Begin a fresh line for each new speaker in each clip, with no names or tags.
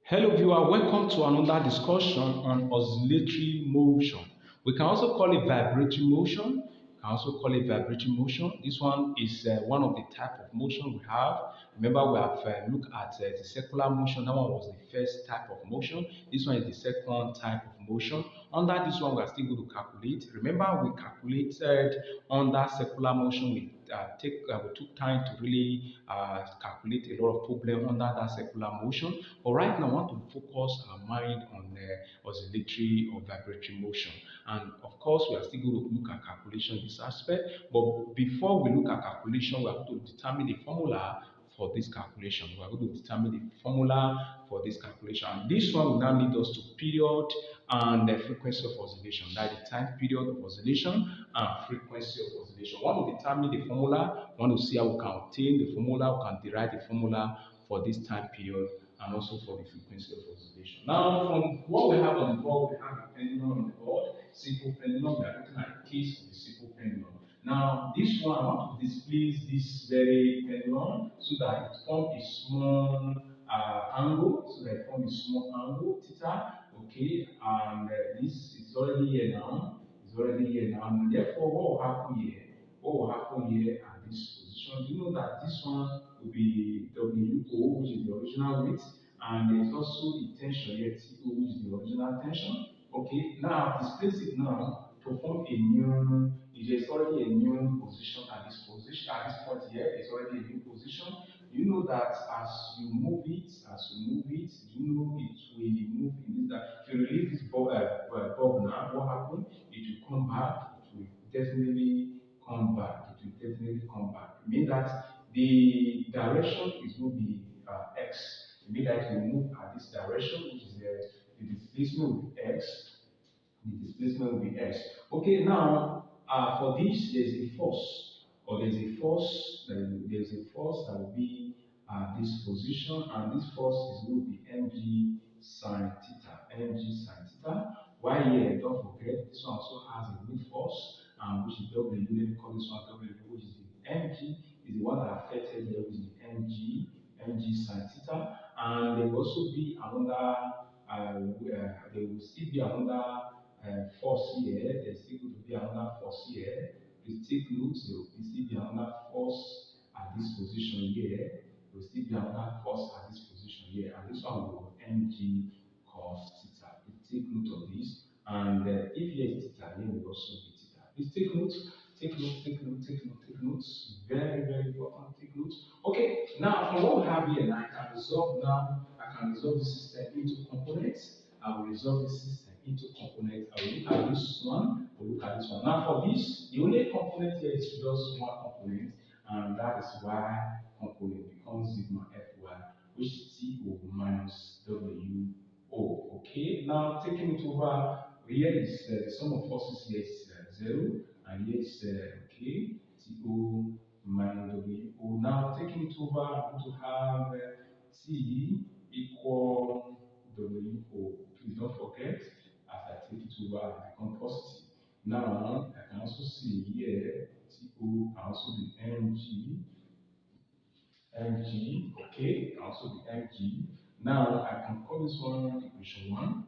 Hello viewer, welcome to another discussion on oscillatory motion. We can also call it vibratory motion. We can also call it vibratory motion. This one is one of the type of motion we have. Remember we have looked at the circular motion. That one was the first type of motion. This one is the second type of motion. Under this one we are still going to calculate. Remember we calculated under circular motion. We took time to really calculate a lot of problem under that circular motion. But right now, I want to focus our mind on oscillatory or vibratory motion. And of course, we are still going to look at calculation in this aspect. But before we look at calculation, we are going to determine the formula for this calculation. We are going to determine the formula for this calculation. And this one will now lead us to period and the frequency of oscillation. That is the time period of oscillation and frequency of oscillation. We want to determine the formula. We want to see how we can obtain the formula. We can derive the formula for this time period and also for the frequency of oscillation. Now, from what we have on the board, we have a pendulum on the board, simple pendulum. We are looking at the case of the simple pendulum. Now, this one, I want to displace this very pendulum so that it forms a small angle, theta. Okay, and this is already here now. It's already here now. And therefore, what will happen here? What will happen here at this position? You know that this one will be WO, which is the original weight, and there's also the tension here, TO, which is the original tension. Okay, now displace it now to form a new. It is already a new position at this point here. It's already a new position. You know that as you move it, you know it will move in this. That if you release this bulb now, what happens? It will come back. It will definitely come back. It will definitely come back. It means that the direction is going to be x. It means that it will move at this direction, which is the displacement will be x. The displacement will be x. Okay, now for this there's a force, or there's a force that will be this position, and this force is going to be mg sine theta. Why here? Don't forget this one also has a weight force, which is W. Let me call this one W, which is the mg is the one that affected here, which is the mg sine theta, and there will also be another. There will still be another force here. There's still going to be another force here. Please take note, there will still be another force at this position here. There will still be another force at this position here. And this one will be mg cos theta. Please take note of this. And if here is theta, here will also be theta. Please take note. Take note. Very, very important. Take note. Okay, now from what we have here, I can resolve this system into components. I will resolve this system into components. I will look at this one, Now for this, the only component here is just one component, and that is y component becomes sigma fy, which is TO minus WO. Okay, now taking it over, here is the sum of forces here is 0, and here is okay, TO minus WO. Now taking it over, I'm going to have T equal WO. Please don't forget, as I take it over, it becomes positive. Now, I can also see here, TO can also be mg, okay, can also be mg. Now, I can call this one equation 1.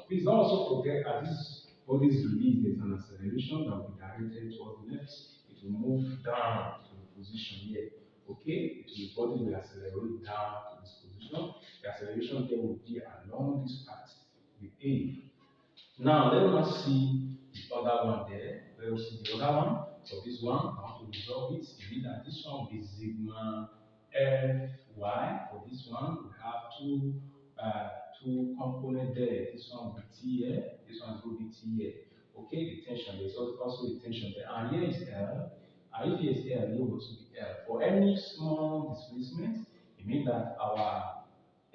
Please don't also forget that this body is released, there's an acceleration that will be directed towards the left. It will move down to the position here. Okay, the body will accelerate down to this position. The acceleration there will be along this path with A. Now let us see the other one there. Let us see the other one. For this one, I want to resolve it. It means that this one will be sigma fy. For this one, we have two components there. This one will be T here. This one will be T here. Okay, the tension. There's also the tension there. And here is L. And if here is L, here will also be L. For any small displacement, it means that our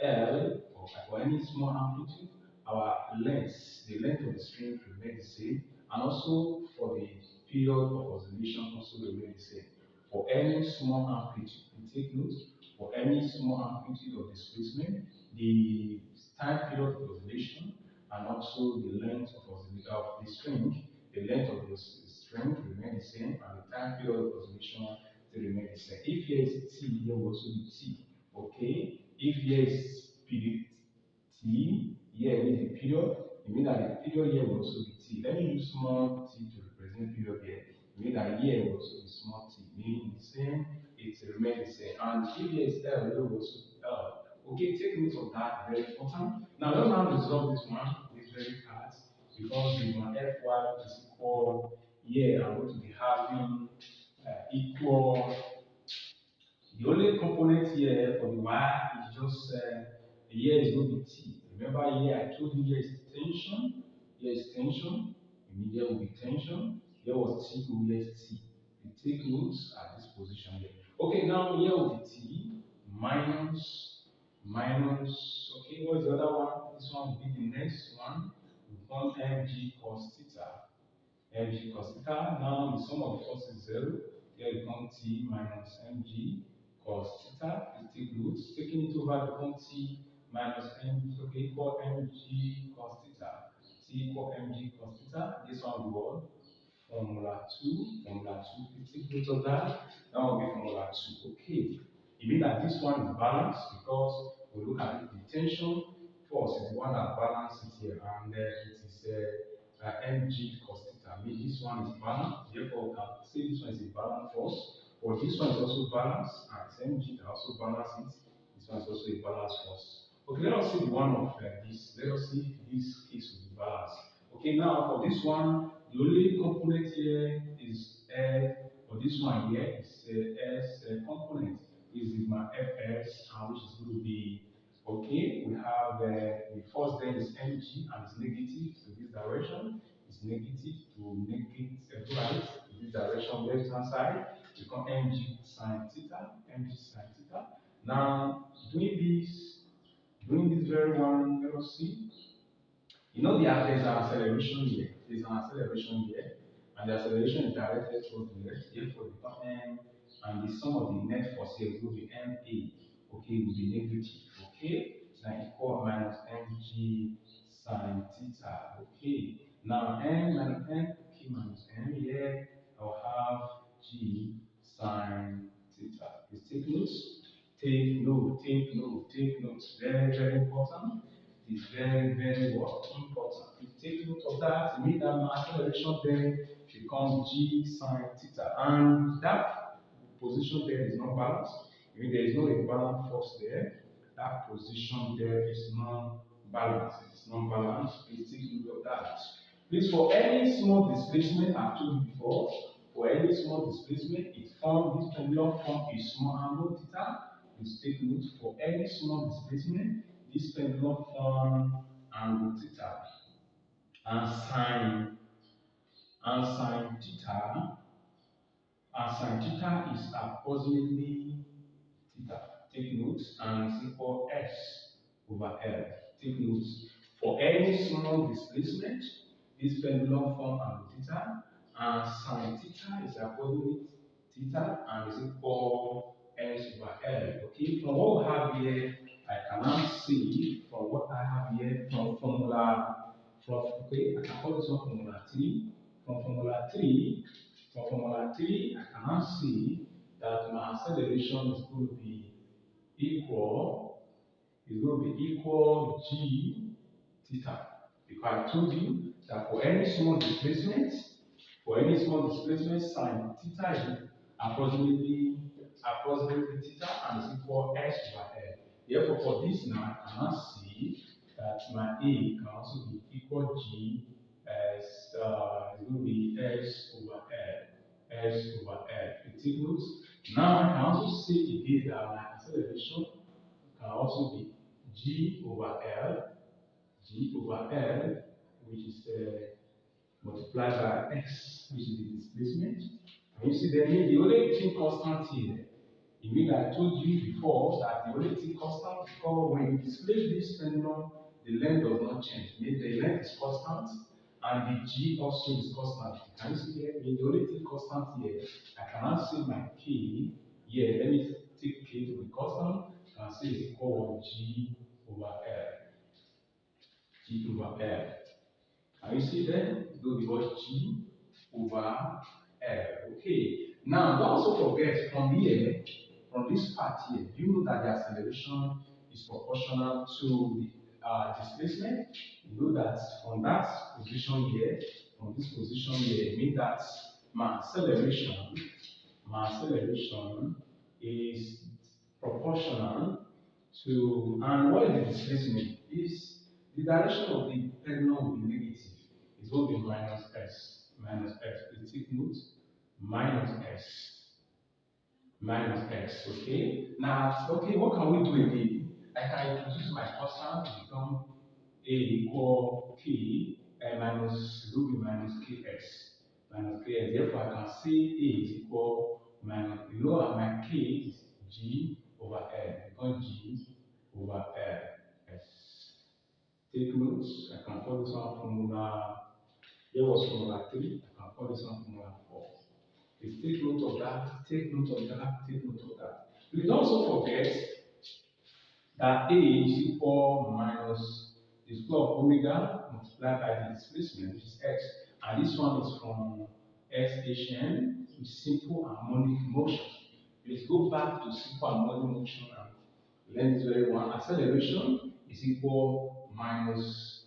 L, or for any small amplitude, our length, the length of the string remains the same, and also for the period of oscillation also remains the same. For any small amplitude, take note, for any small amplitude of displacement, the time period of oscillation and also the length of the string, the length of the string remain the same, and the time period of oscillation will remain the same. If here is T, here will also be T. Okay. If If here is period t, here is the period, it means that the period here will also be t. Let me use small t to represent period here. It means that here will also be small t, meaning the same, it remains the same. And if here is L, here will also be L. Okay, take note of that, very important. Now let's now resolve this one, this very part, because the one Fy is equal here, I'm going to be having equal. The only component here for the y is just here is going to be t. Remember here I told you here is tension, here is tension, it means there will be tension, here was t, so here is t. You take notes at this position here. Okay, now here will be t minus, okay, what's the other one? This one will be the next one. We call mg cos theta. Mg cos theta. Now the sum of the force is 0. Here become t minus mg cos theta. You take roots. Taking it over become t minus mg, okay, equal mg cos theta. T equal mg cos theta. This one will be formula 2. Formula 2. You take note of that. That will be formula 2. Okay. It means that this one is balanced because we look at it, the tension force is the one that balances here, and it is mg cos theta. Means this one is balanced, therefore we can say this one is a balanced force. But this one is also balanced, and it's mg that also balances it. This one is also a balanced force. Okay, let us see the one of this. Let us see if this case will be balanced. Okay, now for this one, the only component here is for this one here is S component. This is my Fs, and which is going to be okay. We have the first then is mg and it's negative to this direction. It's negative to negative right to this direction, left hand side. Become mg sine theta, mg sine theta. Now doing this very one, let us see. You know there's an acceleration here. There's an acceleration here, and the acceleration is directed towards the left. Therefore, it become m, and the sum of the net force here will be ma. Okay, will be negative. Okay, now equal minus mg sine theta. Okay, now m minus m, okay, minus m here. I'll have g sine theta. Please take notes. Take note. Take note. Take notes. Very, very important. Is very, very important. You take note of that, it means that my acceleration then becomes g sine theta. And that position there is not balanced. I mean, there is no imbalance force there. That position there is not balanced. It's not balanced. Please take note of that. Please, for any small displacement, I've told you before, for any small displacement, this pendulum form a small angle theta. Please take note, for any small displacement, this pendulum form angle theta and sine theta is approximately theta. Take note, and it's equal s over L. Take note, for any small displacement, this pendulum form angle theta and sine theta is approximately theta and is equal s over L. Okay, from what we have here, I cannot see from what I have here from okay, I can call this one formula 3. From formula 3, I cannot see that my acceleration is going to be equal, g theta. Because I told you that for any small displacement, sine theta is approximately theta and is equal s over L. Therefore, for this now, I cannot see that my A can also be equal G as is going to be S over L. S over L. It equals. Now I can also say again that my acceleration can also be G over L, which is multiplied by x, which is the displacement. And you see, the only thing constant here, it means I told you before that the only thing constant, because when you displace this pendulum, the length does not change. It means the length is constant, and the g also is constant. Can you see here? The only thing constant here, I cannot say my k here. Let me take k to be constant, and say it's equal to g over L. G over L. Can you see then? It will be what g over L. Okay. Now, don't also forget from here, from this part here, you know that the acceleration is proportional to the displacement. You know that from that position here, from this position here, it means that my acceleration is proportional to, and what is the displacement? Is the direction of the pendulum will be negative. It's going to be minus s. Please take note, minus s minus x, okay? Now, okay, what can we do again? I can introduce my constant to become a equal k minus will be minus kx. Therefore, I can say a is equal minus, you know, my k is g over l, become g over l. Yes. Take notes. I can call this one formula. Here was formula 3. I can call this one formula 4. Please take note of that, take note of that, take note of that. Please also forget that A is equal minus the square of omega multiplied by the displacement, which is x. And this one is from SHM, which is simple harmonic motion. Let's go back to simple harmonic motion and learn this very one. Acceleration is equal minus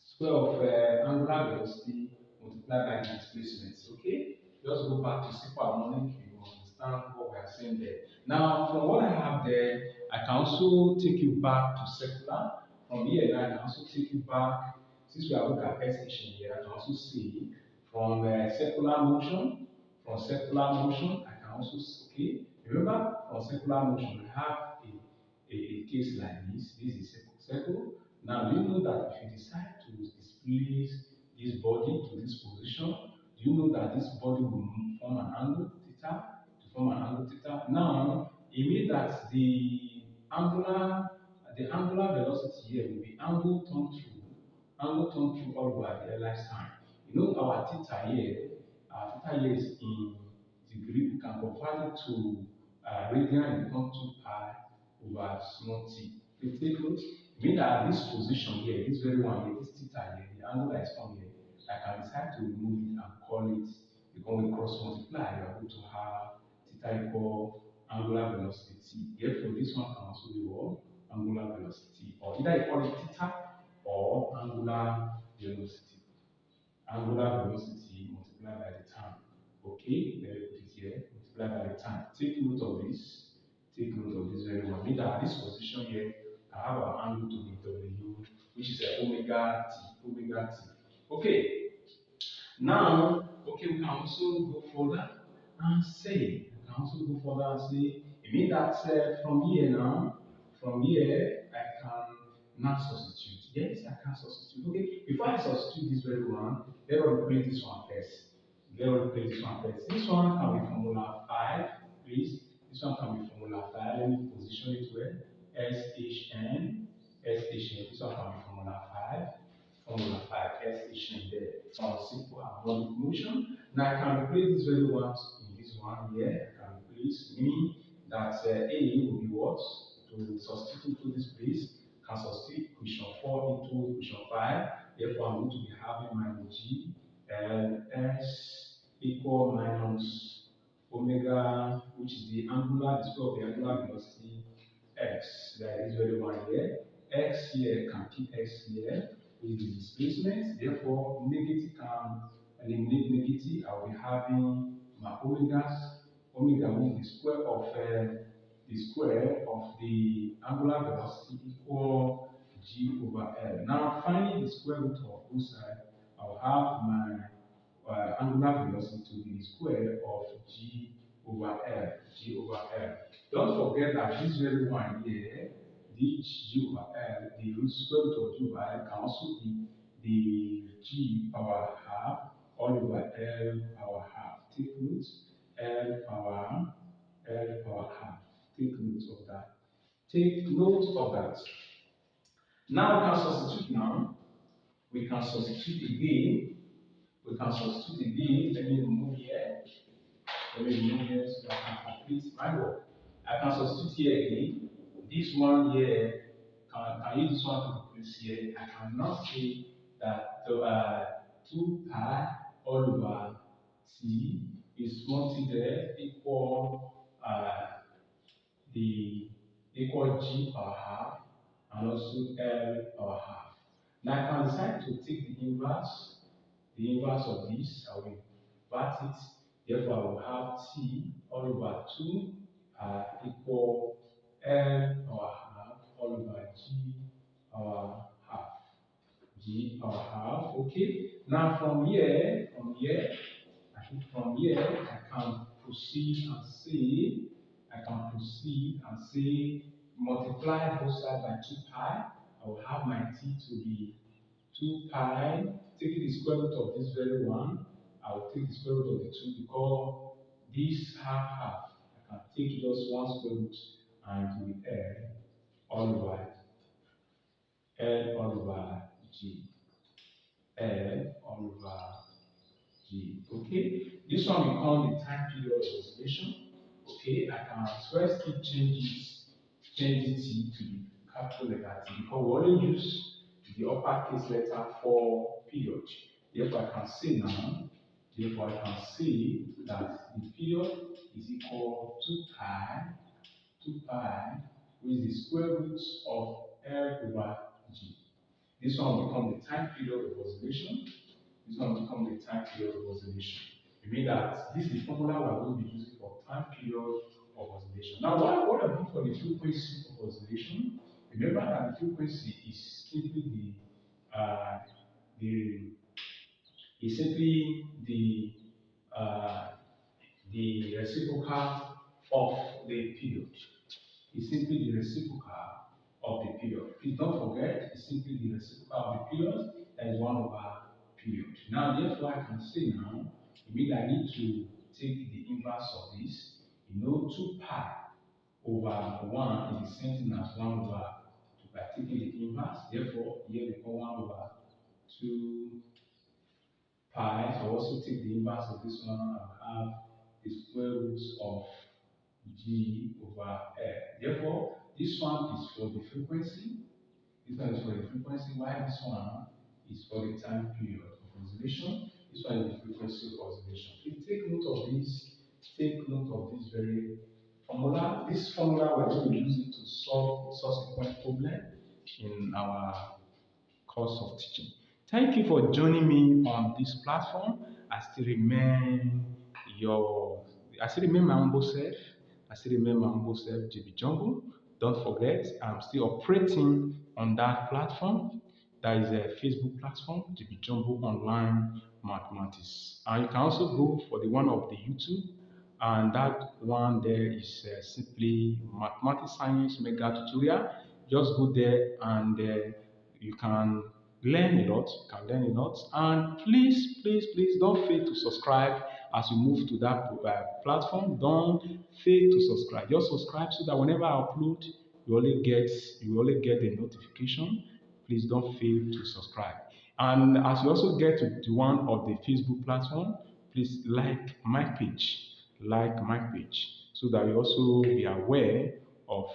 square of angular velocity multiplied by the displacement. Okay? Just go back to simple harmonic, you understand what we are saying there. Now, from what I have there, I can also take you back to circular. From here, now I can also take you back, since we are looking at extension here, I can also see from circular motion, I can also, okay, remember, from circular motion, we have a case like this. This is a circle. Now, do you know that if you decide to displace this body to this position, do you know that this body will form an angle theta? To form an angle theta. Now, it means that the angular velocity here will be angle turned through all over the elapsed time. You know our theta here is in degree. We can convert it to radian and become 2 pi over small t. Please take note. It means that at this position here, this very one here, this theta here, the angle that is formed here, I can decide to remove it and call it, because we cross multiply, you are going to have theta equal angular velocity t. Therefore, this one can also be what? Angular velocity, or either you call it theta or angular velocity. Angular velocity multiplied by the time. Okay, let me put it here, multiplied by the time. Take note of this. Take note of this very well. Mean that at this position here, I have our angle to be W, which is omega t. Omega t. Okay, now, okay, we can also go further and say, it means that from here now, from here, I can now substitute. Yes, I can substitute. Okay, before I substitute this very one, let us replace this one first. This one can be formula 5, please. This one can be formula 5. Let me position it well. SHN. This one can be formula 5. Formula 5, SHN there. From simple harmonic motion. Now I can replace this very one in this one here. I can replace, meaning that A will be what? To substitute into this place. Can substitute equation 4 into equation 5. Therefore, I'm going to be having minus G S equal minus omega, which is the square of the angular velocity, x. That is very one here. X here can keep x here, which is displacement. Therefore, negative can eliminate negative. I will be having my omegas. Omega means the square of the angular velocity equal g over l. Now, finding the square root of both sides, I will have my angular velocity to be the square of g over l. Don't forget that this very one here, the g over l, the square root of g over l can also be the g power half all over l power half. Take note, l power half. Take note of that. Take note of that. Now we can substitute now. We can substitute again. Let me remove here. So I can complete my work. I can substitute here again. This one here, can use this one to replace here. I cannot say that 2 pi all over t is small t there equal the equal G power half, and also L power half. Now I can decide to take the inverse of this. I will invert it. Therefore, I will have T all over 2 equal L power half all over G power half. G power half. Okay. Now from here, I can proceed and say multiply both sides by 2 pi. I will have my T to be 2 pi. Taking the square root of this very one, I will take the square root of the 2 because this half. I can take just one square root and it will be L all over G. L all over G. Okay, this one becomes the time period of oscillation. Okay, I can first change it to the capital letter T because we only use the uppercase letter for period. Therefore, I can say that the period is equal to 2 pi, which is the square root of L over G. This one will become the time period of oscillation. This one will become the time period of oscillation. It means that this is the formula we are going to be using for time period of oscillation. Now, what about for the frequency of oscillation? Remember that the frequency is simply the reciprocal of the period. It's simply the reciprocal of the period. Please don't forget, it's simply the reciprocal of the period that is 1 over period. Now, therefore, I can say now, it means I need to take the inverse of this. 2 pi over 1 is the same thing as 1 over 2 by taking the inverse. Therefore, here we call 1 over 2 pi. So I also take the inverse of this one. I have the square root of G over L. Therefore, this one is for the frequency. This one is for the frequency, while this one is for the time period of oscillation. This one is the frequency of oscillation. Please take note of this. Take note of this very formula. This formula we're going to use it to solve subsequent problem in our course of teaching. Thank you for joining me on this platform. I still remain my humble self. JB Jungle. Don't forget, I'm still operating on that platform. That is a Facebook platform, JB Jungle Online Mathematics. And you can also go for the one of the YouTube, and that one there is simply Mathematics Science Mega Tutorial. Just go there and you can learn a lot. And please don't fail to subscribe as you move to that platform. Don't fail to subscribe. Just subscribe so that whenever I upload, you only get the notification. Please don't fail to subscribe. And as you also get to one of the Facebook platform, please like my page. So that you also be aware of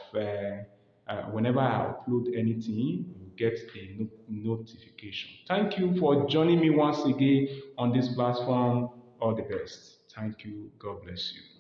whenever I upload anything, you get a notification. Thank you for joining me once again on this platform. All the best. Thank you. God bless you.